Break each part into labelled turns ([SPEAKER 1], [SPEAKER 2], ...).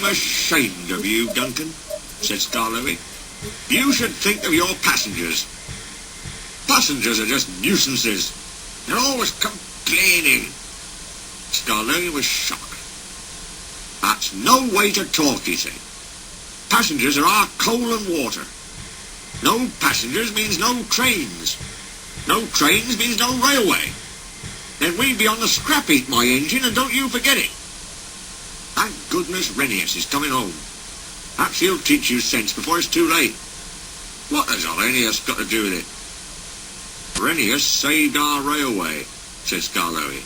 [SPEAKER 1] I'm ashamed of you, Duncan, said Skarloey. You should think of your passengers. Passengers are just nuisances. They're always complaining. Skarloey was shocked. That's no way to talk, he said. Passengers are our coal and water. No passengers means no trains. No trains means no railway. Then we'd be on the scrap heap, my engine, and don't you forget it. Thank goodness Rheneas is coming home. Perhaps he'll teach you sense before it's too late. What has Rheneas got to do with it? Rheneas saved our railway, said Skarloey.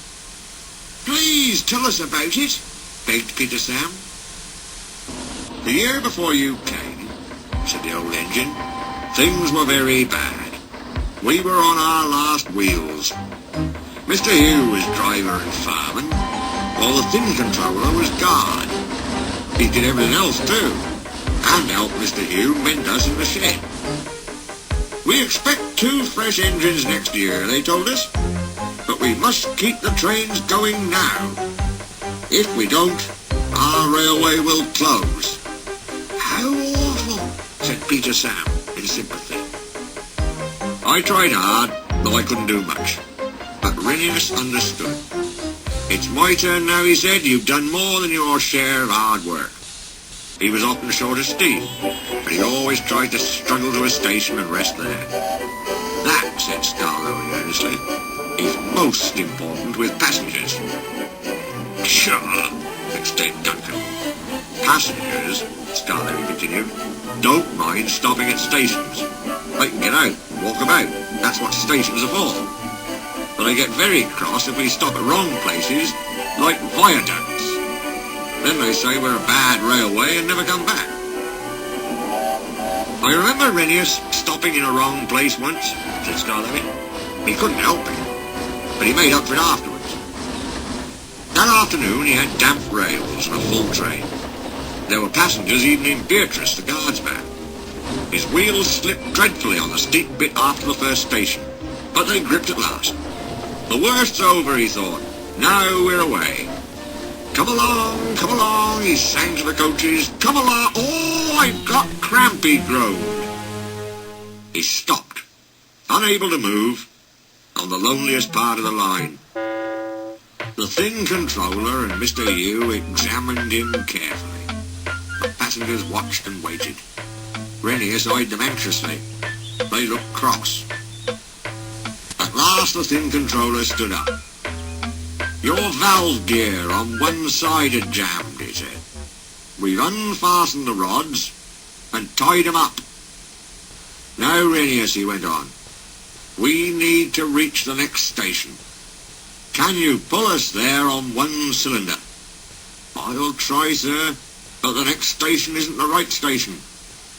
[SPEAKER 1] Please tell us about it, begged Peter Sam. The year before you came, said the old engine, things were very bad. We were on our last wheels. Mr. Hugh was driver and fireman, while the thin controller was guard. He did everything else too, and helped Mr. Hugh mend us in the shed. We expect 2 fresh engines next year, they told us, but we must keep the trains going now. If we don't, our railway will close. How awful, said Peter Sam in sympathy. I tried hard, though I couldn't do much, but Rheneas understood. It's my turn now, he said. You've done more than your share of hard work. He was often short of steam, but he always tried to struggle to a station and rest there. That, said Skarloey earnestly, is most important with passengers. Sure, exclaimed Duncan. Passengers, Skarloey continued, don't mind stopping at stations. They can get out and walk about. That's what stations are for. But they get very cross if we stop at wrong places, like viaducts. Then they say we're a bad railway and never come back. I remember Rheneas stopping in a wrong place once, said Skarloey. He couldn't help it, but he made up for it afterwards. That afternoon he had damp rails and a full train. There were passengers even in Beatrice, the guard's man. His wheels slipped dreadfully on the steep bit after the first station, but they gripped at last. The worst's over, he thought. Now we're away. Come along, he sang to the coaches. Come along. Oh, I've got cramp, he groaned. He stopped, unable to move, on the loneliest part of the line. The thin controller and Mr. Hugh examined him carefully. The passengers watched and waited. Rheneas eyed them anxiously. They looked cross. At last the thin controller stood up. Your valve gear on one side had jammed, he said. We've unfastened the rods and tied them up. Now, Rheneas, he went on, we need to reach the next station. Can you pull us there on one cylinder? I'll try, sir, but the next station isn't the right station.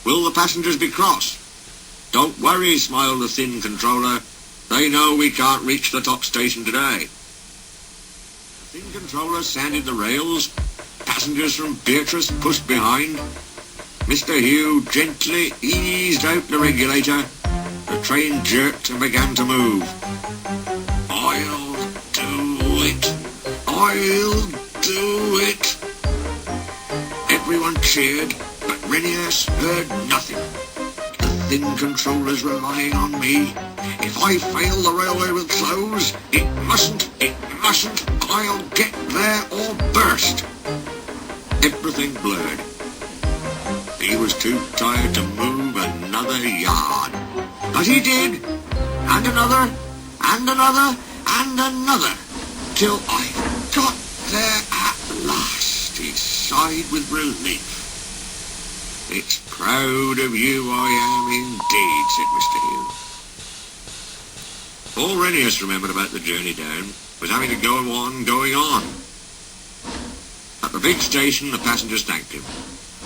[SPEAKER 1] Will the passengers be cross? Don't worry, smiled the thin controller. They know we can't reach the top station today. The thin controller sanded the rails. Passengers from Beatrice pushed behind. Mr. Hugh gently eased out the regulator. The train jerked and began to move. I'll do it. I'll do it. Everyone cheered, but Rheneas heard nothing. The thin controller's relying on me. If I fail, the railway will close. It mustn't. I'll get there or burst. Everything blurred. He was too tired to move another yard. But he did. And another, and another, and another. Till I got there at last, he sighed with relief. It's proud of you I am indeed, said Mr. Hugh. All Rheneas remembered about the journey down was having to go on going on. At the big station, the passengers thanked him.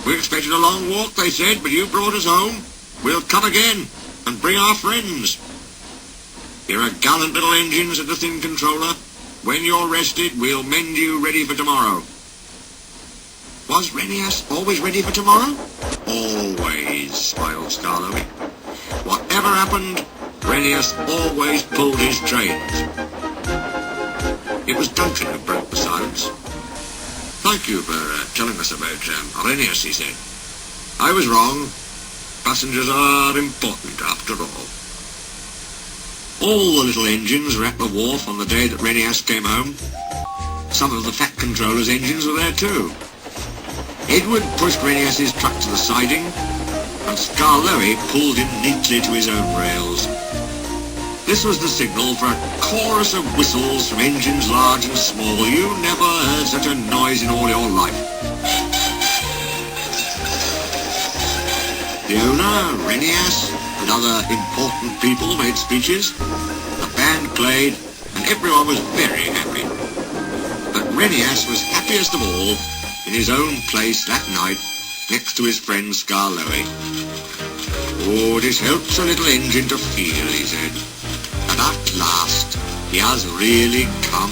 [SPEAKER 1] We expected a long walk, they said, but you brought us home. We'll come again and bring our friends. You're a gallant little engine, said the thin controller. When you're rested, we'll mend you ready for tomorrow. Was Rheneas always ready for tomorrow? Always, smiled Skarloey. Whatever happened, Rheneas always pulled his trains. It was Duncan who broke the silence. Thank you for telling us about Rheneas, he said. I was wrong. Passengers are important after all. All the little engines were at the wharf on the day that Rheneas came home. Some of the Fat Controller's engines were there too. Edward pushed Rheneas's truck to the siding, and Skarloey pulled him neatly to his own rails. This was the signal for a chorus of whistles from engines large and small. You never heard such a noise in all your life. The owner, Rheneas, and other important people made speeches. The band played, and everyone was very happy. But Rheneas was happiest of all in his own place that night, next to his friend Skarloey. Oh, this helps a little engine to feel, he said. And at last, he has really come